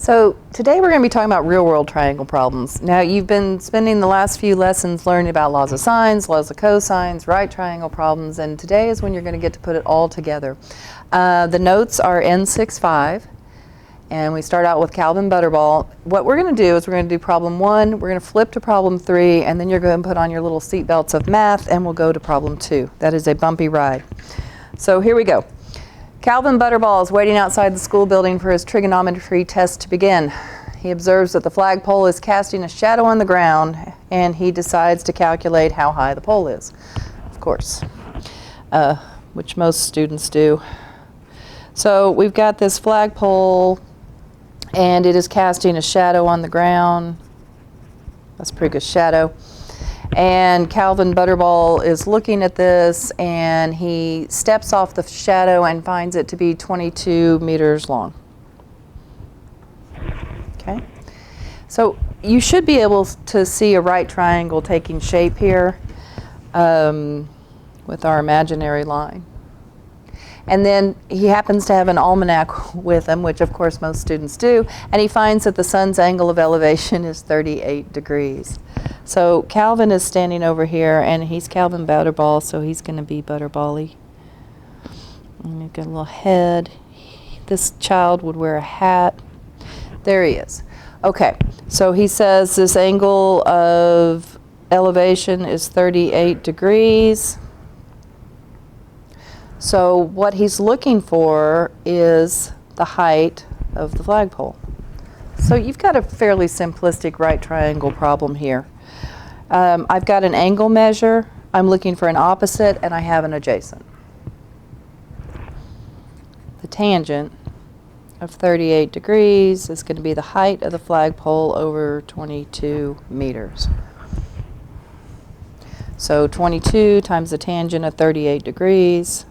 So today we're going to be talking about real-world triangle problems. Now you've been spending the last few lessons learning about laws of sines, laws of cosines, right triangle problems, and today is when you're going to get to put it all together. The notes are N65, and we start out with Calvin Butterball. What we're going to do is we're going to do problem 1, we're going to flip to problem 3, and then you're going to put on your little seat belts of math, and we'll go to problem 2. That is a bumpy ride. So here we go. Calvin Butterball is waiting outside the school building for his trigonometry test to begin. He observes that the flagpole is casting a shadow on the ground, and he decides to calculate how high the pole is, of course, which most students do. So we've got this flagpole, and it is casting a shadow on the ground. That's a pretty good shadow. And Calvin Butterball is looking at this, and he steps off the shadow and finds it to be 22 meters long. Okay, so you should be able to see a right triangle taking shape here with our imaginary line. And then he happens to have an almanac with him, which of course most students do, and he finds that the sun's angle of elevation is 38 degrees. So Calvin is standing over here, and he's Calvin Butterball, so he's going to be Butterball-y. And you've got a little head. This child would wear a hat. There he is. Okay, so he says this angle of elevation is 38 degrees. So what he's looking for is the height of the flagpole. So you've got a fairly simplistic right triangle problem here. I've got an angle measure, I'm looking for an opposite, and I have an adjacent. The tangent of 38 degrees is going to be the height of the flagpole over 22 meters. So 22 times the tangent of 38 degrees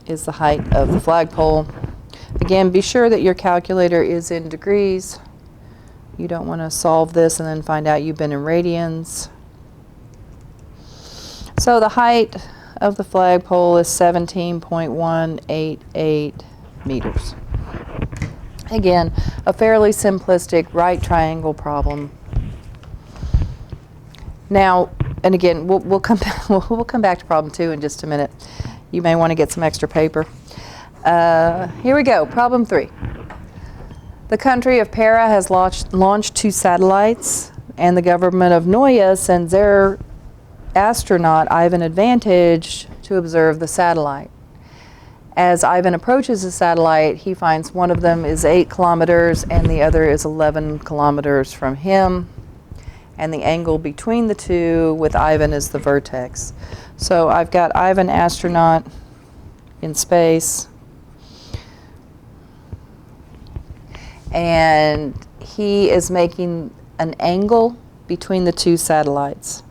is the height of the flagpole. Again, be sure that your calculator is in degrees. You don't want to solve this and then find out you've been in radians. So the height of the flagpole is 17.188 meters. Again, a fairly simplistic right triangle problem. Now, and again, we'll come back to problem 2 in just a minute. You may want to get some extra paper. Here we go, problem 3. The country of PreAP has launched 2 satellites, and the government of Noya sends their astronaut Ivan Advantage to observe the satellite. As Ivan approaches the satellite, he finds one of them is 8 kilometers and the other is 11 kilometers from him, and the angle between the two with Ivan is the vertex. So I've got Ivan astronaut in space, and he is making an angle between the 2 satellites.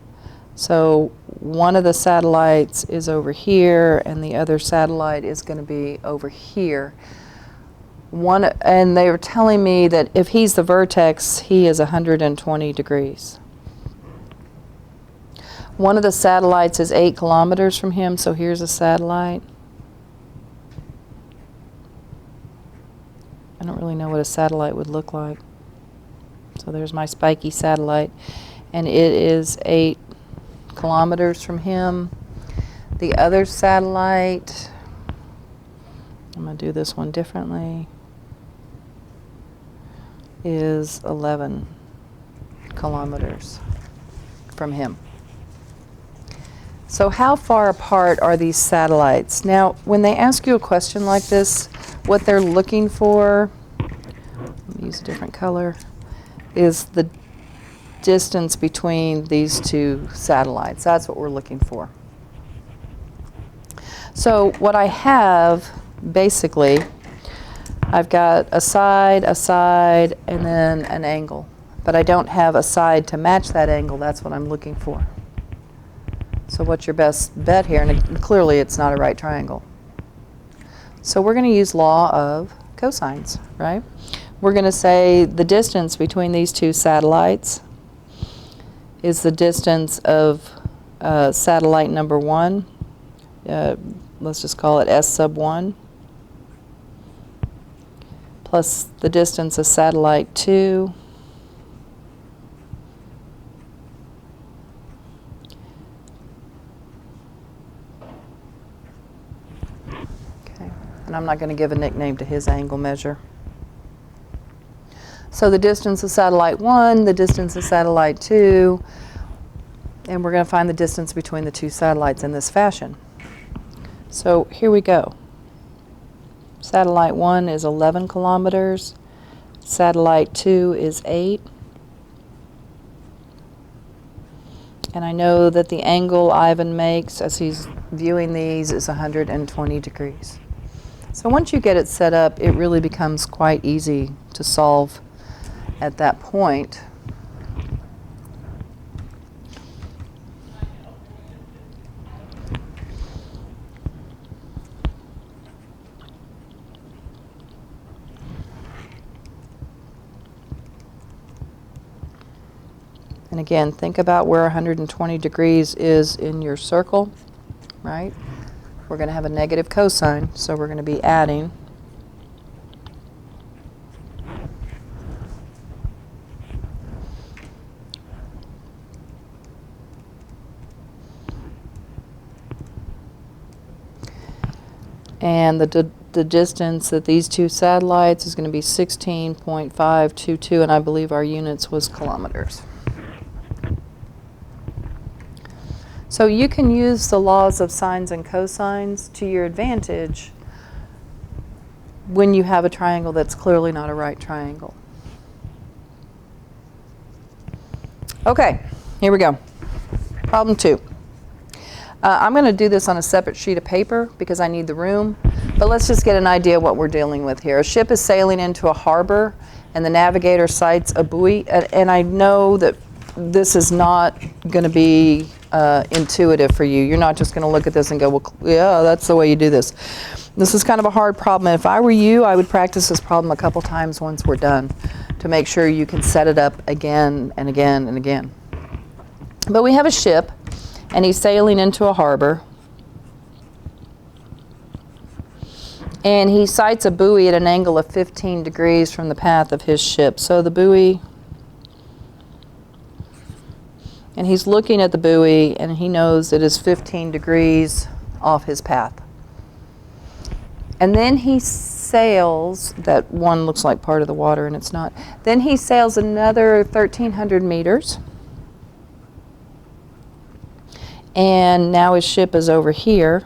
So one of the satellites is over here, and the other satellite is going to be over here. And they were telling me that if he's the vertex, he is 120 degrees. One of the satellites is 8 kilometers from him, so here's a satellite. I don't really know what a satellite would look like. So there's my spiky satellite, and it is 8 kilometers from him. The other satellite, I'm going to do this one differently, is 11 kilometers from him. So how far apart are these satellites? Now, when they ask you a question like this, what they're looking for, let me use a different color, is the distance between these 2 satellites. That's what we're looking for. So what I have, basically, I've got a side, and then an angle. But I don't have a side to match that angle. That's what I'm looking for. So what's your best bet here? And clearly it's not a right triangle. So we're going to use law of cosines, right? We're going to say the distance between these 2 satellites is the distance of satellite number 1. Let's just call it S sub 1, plus the distance of satellite 2. Okay, and I'm not going to give a nickname to his angle measure. So the distance of satellite 1, the distance of satellite 2, and we're going to find the distance between the two satellites in this fashion. So here we go. Satellite 1 is 11 kilometers. Satellite 2 is 8. And I know that the angle Ivan makes as he's viewing these is 120 degrees. So once you get it set up, it really becomes quite easy to solve at that point. And again, think about where 120 degrees is in your circle, right? We're going to have a negative cosine, so we're going to be adding. And the distance that these two satellites is going to be 16.522, and I believe our units was kilometers. So you can use the laws of sines and cosines to your advantage when you have a triangle that's clearly not a right triangle. Okay, here we go. Problem 2. I'm going to do this on a separate sheet of paper because I need the room, but let's just get an idea of what we're dealing with here. A ship is sailing into a harbor and the navigator sights a buoy, and I know that this is not going to be intuitive for you. You're not just going to look at this and go, well, yeah, that's the way you do this. This is kind of a hard problem. If I were you, I would practice this problem a couple times once we're done to make sure you can set it up again and again and again. But we have a ship, and he's sailing into a harbor. And he sights a buoy at an angle of 15 degrees from the path of his ship. So the buoy, and he's looking at the buoy, and he knows it is 15 degrees off his path. And then he sails, that one looks like part of the water and it's not. Then he sails another 1,300 meters. And now his ship is over here.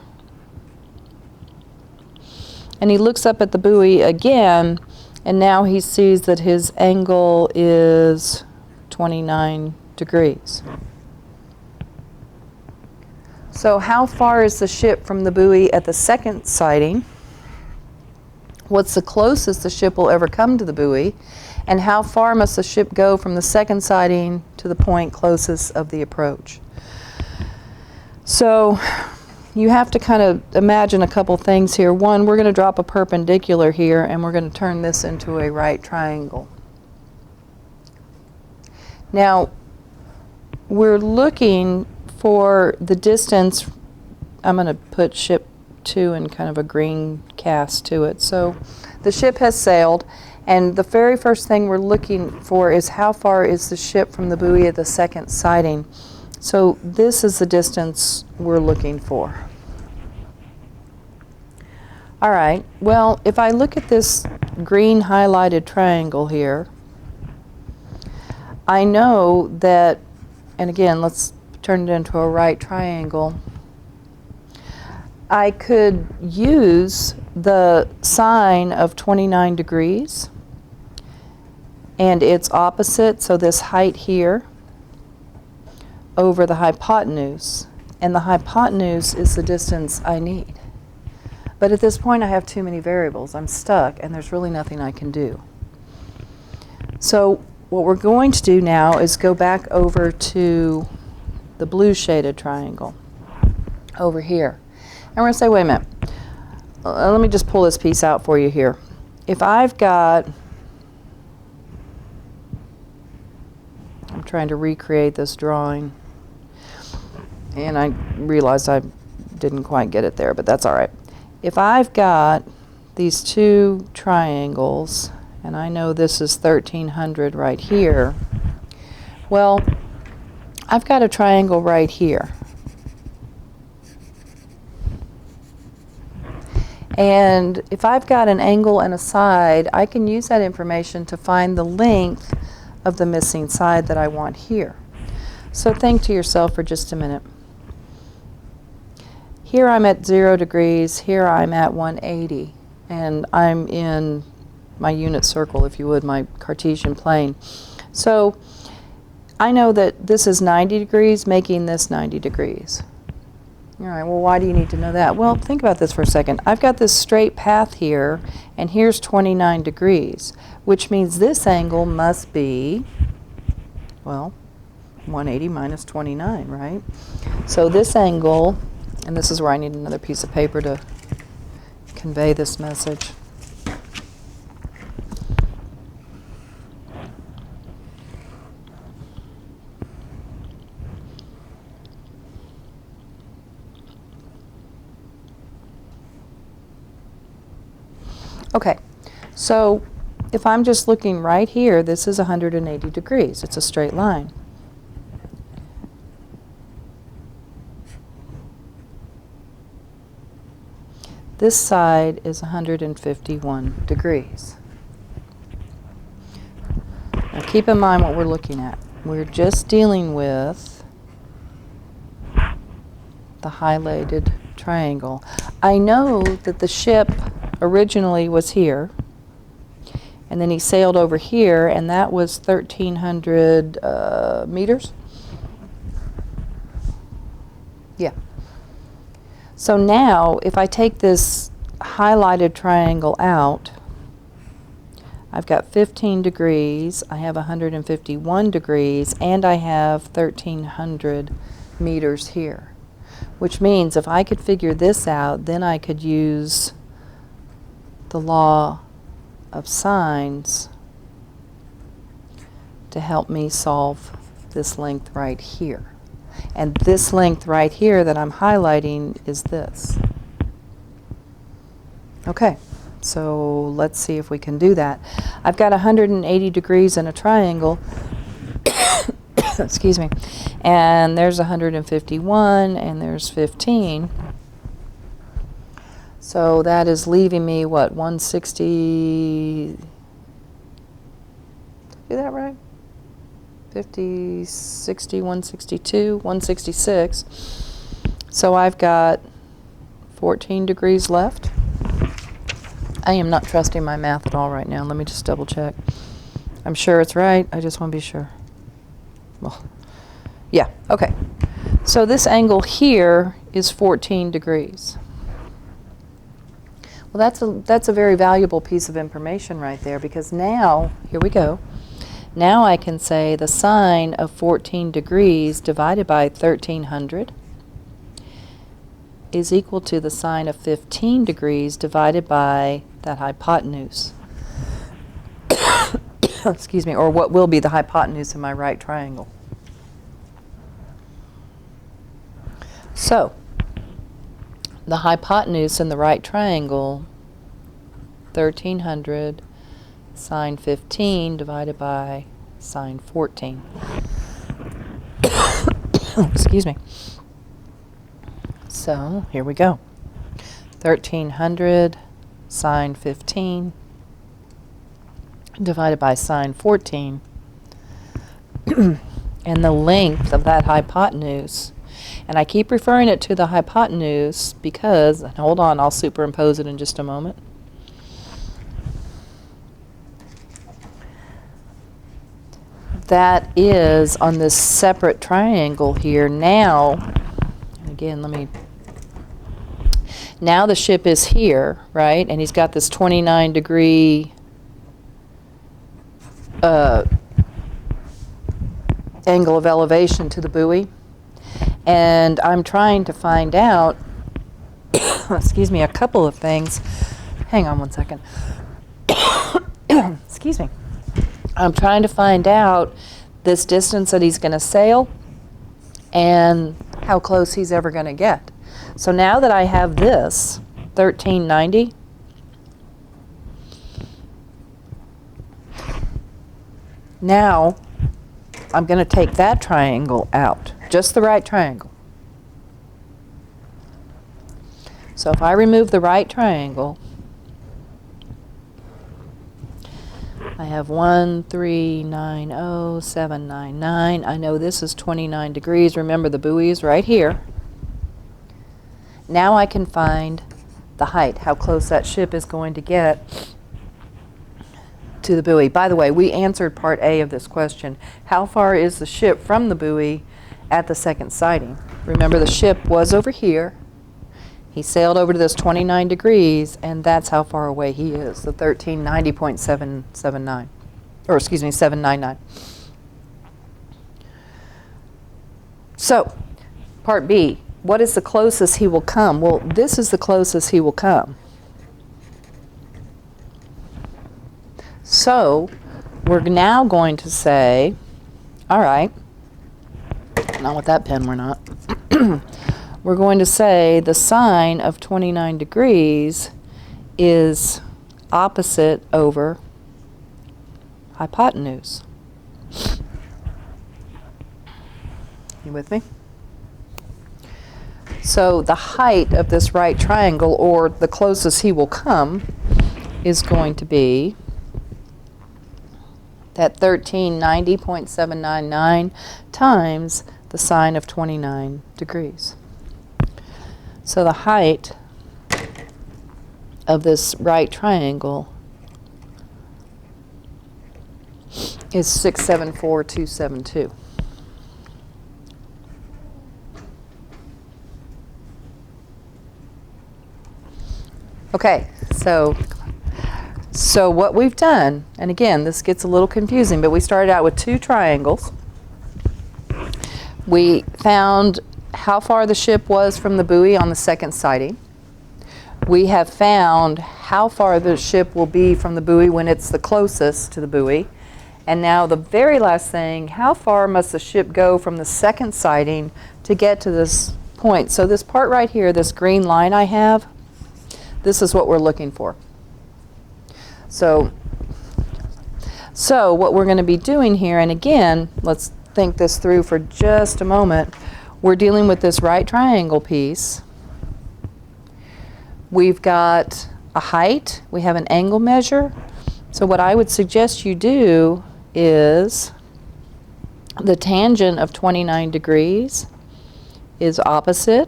And he looks up at the buoy again, and now he sees that his angle is 29 degrees. So how far is the ship from the buoy at the second sighting? What's the closest the ship will ever come to the buoy? And how far must the ship go from the second sighting to the point closest of the approach? So you have to kind of imagine a couple things here. One, we're going to drop a perpendicular here, and we're going to turn this into a right triangle. Now, we're looking for the distance. I'm going to put ship 2 in kind of a green cast to it. So the ship has sailed, and the very first thing we're looking for is how far is the ship from the buoy at the second sighting. So this is the distance we're looking for. All right, well, if I look at this green highlighted triangle here, I know that, and again, let's turn it into a right triangle. I could use the sine of 29 degrees and its opposite, so this height here, over the hypotenuse, and the hypotenuse is the distance I need. But at this point I have too many variables. I'm stuck and there's really nothing I can do. So what we're going to do now is go back over to the blue shaded triangle over here. And we're going to say, wait a minute, let me just pull this piece out for you here. If I've got, I'm trying to recreate this drawing, and I realized I didn't quite get it there, but that's all right. If I've got these two triangles, and I know this is 1300 right here. Well, I've got a triangle right here. And if I've got an angle and a side, I can use that information to find the length of the missing side that I want here. So think to yourself for just a minute. Here I'm at 0 degrees, here I'm at 180, and I'm in my unit circle, if you would, my Cartesian plane. So I know that this is 90 degrees, making this 90 degrees. All right, well, why do you need to know that? Well, think about this for a second. I've got this straight path here, and here's 29 degrees, which means this angle must be, well, 180 minus 29, right? So this angle, and this is where I need another piece of paper to convey this message. Okay, so if I'm just looking right here, this is 180 degrees. It's a straight line. This side is 151 degrees. Now keep in mind what we're looking at. We're just dealing with the highlighted triangle. I know that the ship originally was here, and then he sailed over here, and that was 1,300 meters. Yeah. So now, if I take this highlighted triangle out, I've got 15 degrees, I have 151 degrees, and I have 1,300 meters here. Which means if I could figure this out, then I could use the law of sines to help me solve this length right here. And this length right here that I'm highlighting is this. Okay, so let's see if we can do that. I've got 180 degrees in a triangle, excuse me, and there's 151 and there's 15. So that is leaving me, what, 160, do that right? 50, 60, 162, 166. So I've got 14 degrees left. I am not trusting my math at all right now. Let me just double check. I'm sure it's right. I just want to be sure. Well, yeah, okay. So this angle here is 14 degrees. Well, that's a very valuable piece of information right there, because now, here we go. Now I can say the sine of 14 degrees divided by 1,300 is equal to the sine of 15 degrees divided by that hypotenuse. Excuse me, or what will be the hypotenuse in my right triangle. So, the hypotenuse in the right triangle, 1,300 sine 15 divided by sine 14. Excuse me. So, here we go. 1,300 sine 15 divided by sine 14. And the length of that hypotenuse, and I keep referring it to the hypotenuse because, hold on, I'll superimpose it in just a moment. That is on this separate triangle here. Now, again, now the ship is here, right? And he's got this 29 degree angle of elevation to the buoy. And I'm trying to find out, excuse me, a couple of things. Hang on one second. Excuse me. I'm trying to find out this distance that he's going to sail and how close he's ever going to get. So now that I have this, 1390, Now, I'm going to take that triangle out, just the right triangle. So if I remove the right triangle, I have 1, 3, 9, 0, 7, 9, 9. I know this is 29 degrees. Remember, the buoy is right here. Now I can find the height, how close that ship is going to get to the buoy. By the way, we answered part A of this question. How far is the ship from the buoy at the second sighting? Remember, the ship was over here. He sailed over to this 29 degrees, and that's how far away he is, the 1390.779, or excuse me, 799. So, part B, what is the closest he will come? Well, this is the closest he will come. So, we're now going to say, all right, not with that pen, we're not. We're going to say the sine of 29 degrees is opposite over hypotenuse. You with me? So the height of this right triangle, or the closest he will come, is going to be that 1390.799 times the sine of 29 degrees. So the height of this right triangle is 674,272. Okay, so what we've done, and again, this gets a little confusing, but we started out with two triangles. We found how far the ship was from the buoy on the second sighting. We have found how far the ship will be from the buoy when it's the closest to the buoy. And now the very last thing, how far must the ship go from the second sighting to get to this point? So this part right here, this green line I have, this is what we're looking for. So what we're going to be doing here, and again, let's think this through for just a moment. We're dealing with this right triangle piece. We've got a height. We have an angle measure. So what I would suggest you do is the tangent of 29 degrees is opposite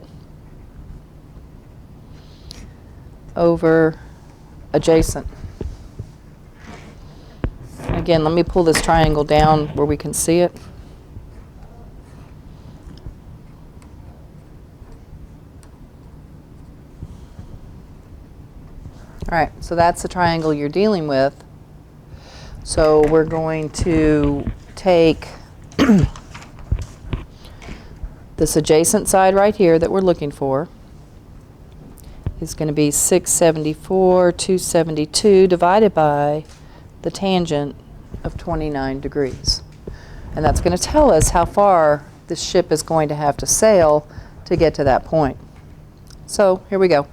over adjacent. Again, let me pull this triangle down where we can see it. All right, so that's the triangle you're dealing with. So we're going to take this adjacent side right here that we're looking for. Is going to be 674,272 divided by the tangent of 29 degrees. And that's going to tell us how far this ship is going to have to sail to get to that point. So here we go.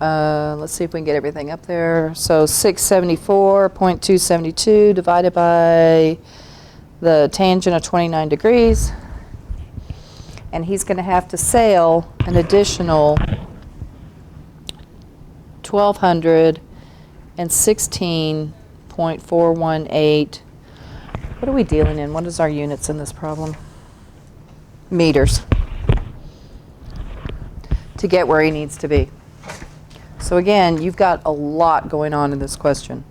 Let's see if we can get everything up there. So 674.272 divided by the tangent of 29 degrees. And he's going to have to sail an additional 1,216.418. What are we dealing in? What is our units in this problem? Meters. To get where he needs to be. So again, you've got a lot going on in this question.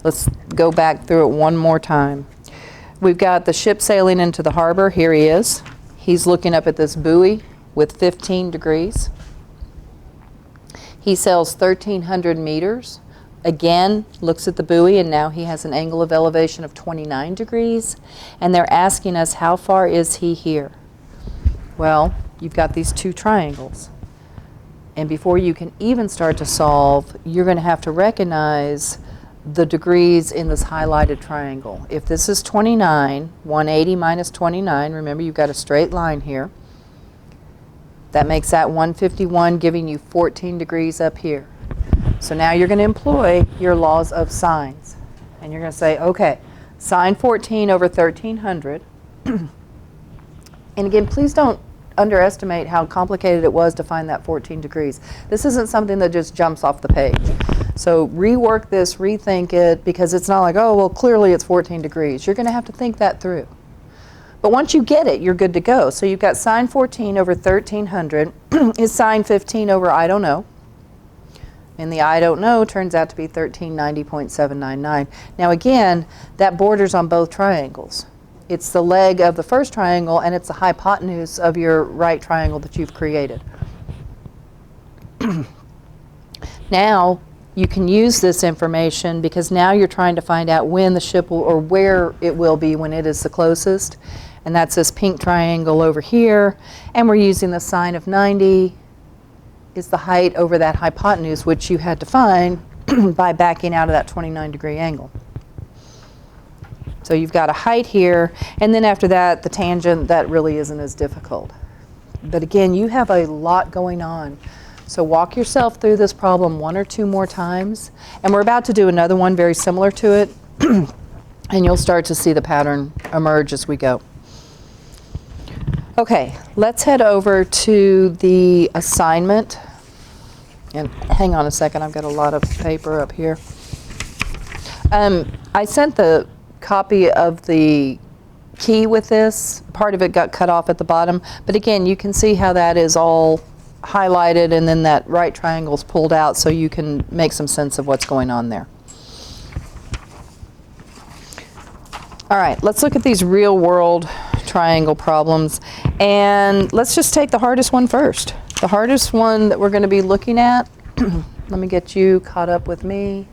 Let's go back through it one more time. We've got the ship sailing into the harbor. Here he is. He's looking up at this buoy with 15 degrees. He sails 1,300 meters. Again, looks at the buoy, and now he has an angle of elevation of 29 degrees. And they're asking us, how far is he here? Well, you've got these two triangles. And before you can even start to solve, you're going to have to recognize the degrees in this highlighted triangle. If this is 29, 180 minus 29, remember you've got a straight line here. That makes that 151, giving you 14 degrees up here. So now you're going to employ your laws of sines. And you're going to say, okay, Sine 14 over 1300. And again, please don't underestimate how complicated it was to find that 14 degrees. This isn't something that just jumps off the page. So rework this, rethink it, because it's not like, oh, well, clearly it's 14 degrees. You're going to have to think that through. But once you get it, you're good to go. So you've got sine 14 over 1300 is sine 15 over I don't know. And the I don't know turns out to be 1390.799. Now again, that borders on both triangles. It's the leg of the first triangle and it's the hypotenuse of your right triangle that you've created. Now you can use this information because now you're trying to find out when the ship will, or where it will be when it is the closest. And that's this pink triangle over here. And we're using the sine of 90 is the height over that hypotenuse, which you had to find by backing out of that 29-degree angle. So you've got a height here, and then after that, the tangent, that really isn't as difficult. But again, you have a lot going on. So walk yourself through this problem 1 or 2 more times, and we're about to do another one very similar to it, and you'll start to see the pattern emerge as we go. Okay, let's head over to the assignment. And hang on a second, I've got a lot of paper up here. I sent the copy of the key with this. Part of it got cut off at the bottom, but again, you can see how that is all highlighted and then that right triangle is pulled out so you can make some sense of what's going on there. All right, let's look at these real world triangle problems, and let's just take the hardest one first. The hardest one that we're going to be looking at, let me get you caught up with me.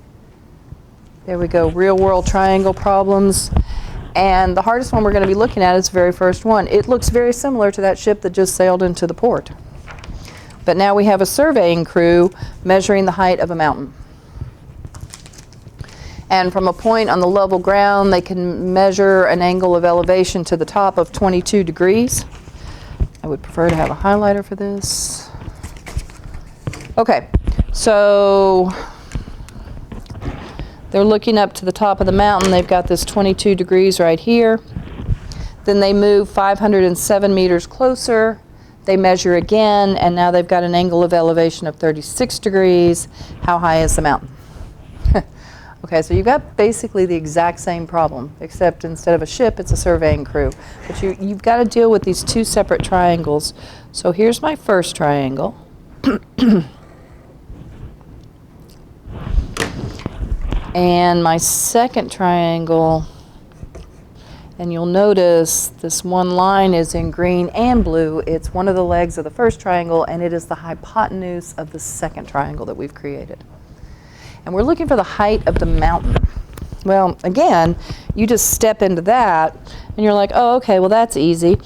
There we go, real world triangle problems. And the hardest one we're going to be looking at is the very first one. It looks very similar to that ship that just sailed into the port. But now we have a surveying crew measuring the height of a mountain. And from a point on the level ground, they can measure an angle of elevation to the top of 22 degrees. I would prefer to have a highlighter for this. Okay, so they're looking up to the top of the mountain. They've got this 22 degrees right here. Then they move 507 meters closer. They measure again, and now they've got an angle of elevation of 36 degrees. How high is the mountain? Okay, so you've got basically the exact same problem, except instead of a ship, it's a surveying crew. But you've got to deal with these 2 separate triangles. So here's my first triangle. And my second triangle, and you'll notice this one line is in green and blue. It's one of the legs of the first triangle, and it is the hypotenuse of the second triangle that we've created. And we're looking for the height of the mountain. Well, again, you just step into that, and you're like, oh, okay, well, that's easy.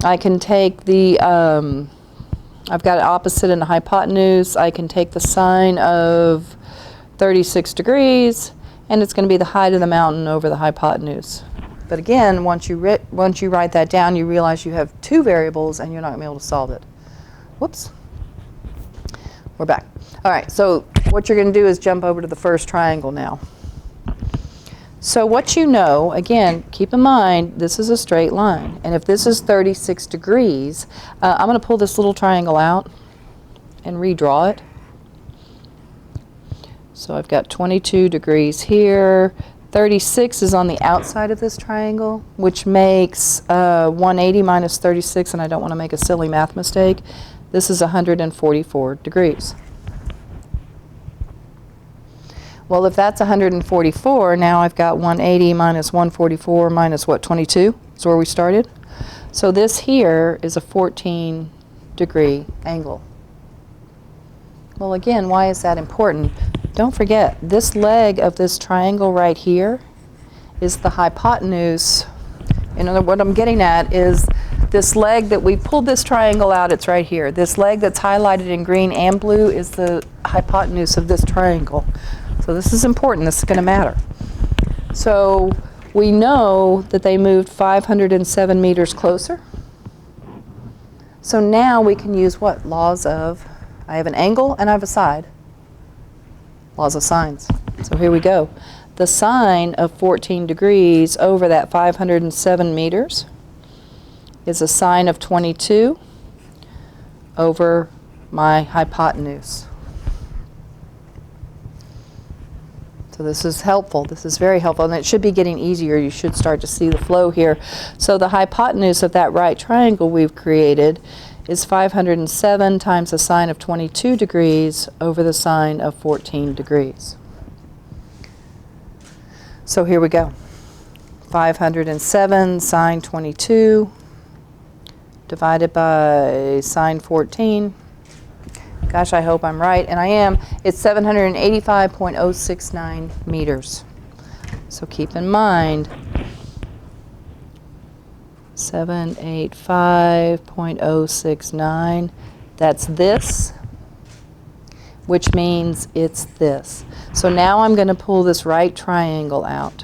I can take the, I've got an opposite and a hypotenuse. I can take the sine of 36 degrees, and it's going to be the height of the mountain over the hypotenuse. But again, once you write that down, you realize you have 2 variables, and you're not going to be able to solve it. Whoops. We're back. All right, so what you're going to do is jump over to the first triangle now. So what you know, again, keep in mind, this is a straight line. And if this is 36 degrees, I'm going to pull this little triangle out and redraw it. So I've got 22 degrees here. 36 is on the outside of this triangle, which makes 180 minus 36, and I don't want to make a silly math mistake. This is 144 degrees. Well, if that's 144, now I've got 180 minus 144 minus what, 22? That's where we started. So this here is a 14-degree angle. Well, again, why is that important? Don't forget, this leg of this triangle right here is the hypotenuse. You know, what I'm getting at is this leg that we pulled this triangle out, it's right here. This leg that's highlighted in green and blue is the hypotenuse of this triangle. So this is important, this is going to matter. So we know that they moved 507 meters closer. So now we can use what? Laws of, I have an angle and I have a side. Laws of sines. So here we go. the sine of 14 degrees over that 507 meters is a sine of 22 over my hypotenuse. So this is helpful. This is very helpful, and it should be getting easier. You should start to see the flow here. So the hypotenuse of that right triangle we've created is 507 times the sine of 22 degrees over the sine of 14 degrees. So here we go. 507 sine 22 divided by sine 14. Gosh, I hope I'm right, and I am. It's 785.069 meters. So keep in mind, 785.069, that's this, which means it's this. So now I'm going to pull this right triangle out.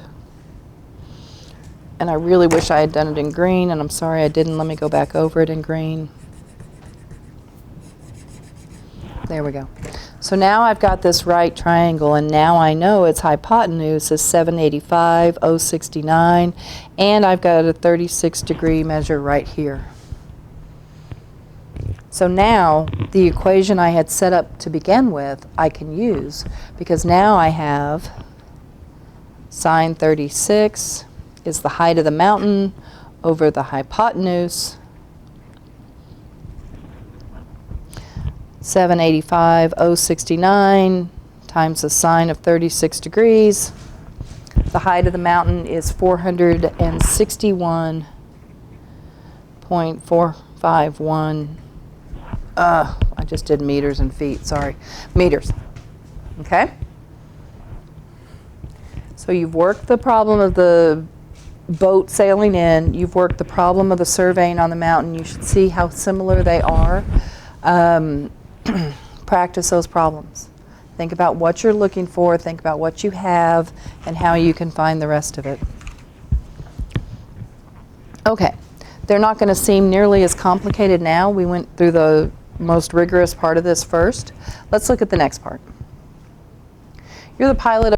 And I really wish I had done it in green, and I'm sorry I didn't. Let me go back over it in green. There we go. So now I've got this right triangle, and now I know its hypotenuse is 785.069, and I've got a 36-degree measure right here. So now the equation I had set up to begin with, I can use, because now I have sine 36 is the height of the mountain over the hypotenuse, 785.069 times the sine of 36 degrees. The height of the mountain is 461.451. I just did meters and feet, sorry. Meters. Okay? So you've worked the problem of the boat sailing in. You've worked the problem of the surveying on the mountain. You should see how similar they are. Practice those problems. Think about what you're looking for, think about what you have, and how you can find the rest of it. Okay, they're not going to seem nearly as complicated now. We went through the most rigorous part of this first. Let's look at the next part. You're the pilot of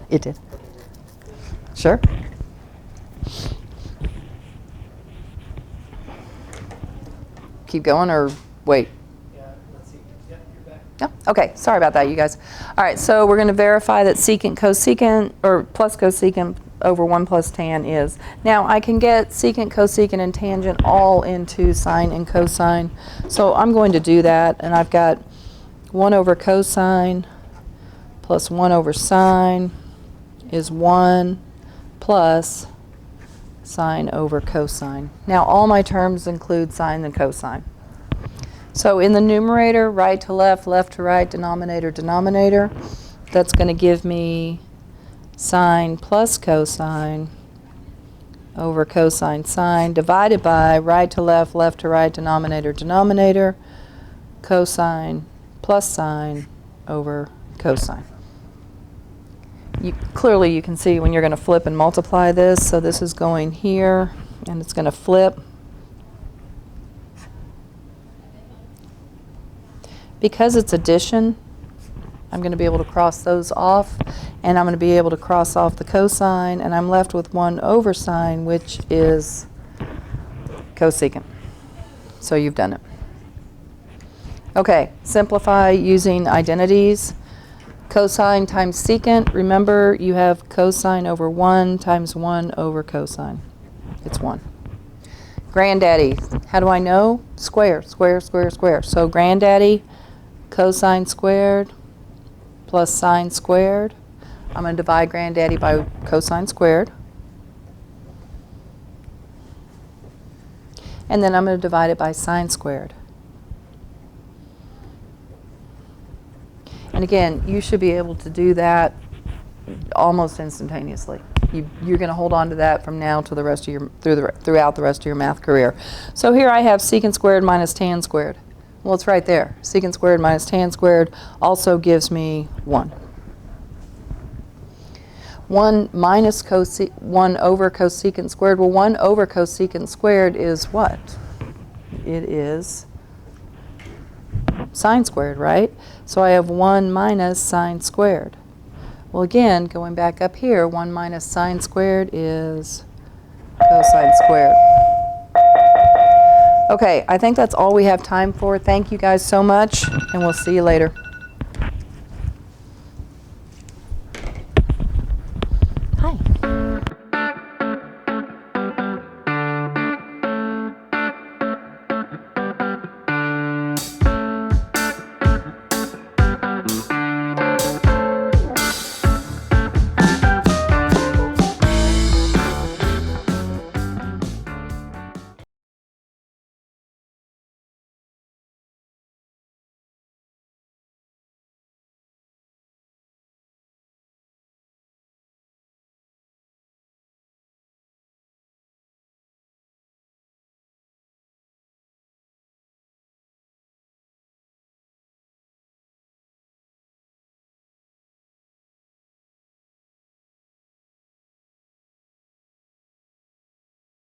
It did. Sure. Keep going or wait? Yeah, let's see. Yep, you're back. Oh, okay, sorry about that, you guys. All right, so we're going to verify that secant cosecant, or plus cosecant over 1 plus tan is. Now, I can get secant, cosecant, and tangent all into sine and cosine. So I'm going to do that, and I've got 1 over cosine plus 1 over sine is 1 plus sine over cosine. Now, all my terms include sine and cosine. So in the numerator, right to left, left to right, denominator, denominator, that's going to give me sine plus cosine over cosine sine divided by right to left, left to right, denominator, denominator, cosine plus sine over cosine. Clearly you can see when you're going to flip and multiply this, so this is going here and it's going to flip. Because it's addition, I'm going to be able to cross those off, and I'm going to be able to cross off the cosine, and I'm left with 1 over sine, which is cosecant. So you've done it. Okay, simplify using identities. Cosine times secant. Remember, you have cosine over 1 times 1 over cosine. It's 1. Granddaddy, how do I know? Square, square, square, square. So granddaddy, cosine squared plus sine squared. I'm going to divide granddaddy by cosine squared. And then I'm going to divide it by sine squared. And again, you should be able to do that almost instantaneously. You're going to hold on to that from now to the rest of your throughout the rest of your math career. So here I have secant squared minus tan squared. Well, it's right there. Secant squared minus tan squared also gives me 1. 1 minus 1 over cosecant squared. Well, 1 over cosecant squared is what? It is sine squared, right? So I have 1 minus sine squared. Well, again, going back up here, 1 minus sine squared is cosine squared. Okay, I think that's all we have time for. Thank you guys so much, and we'll see you later.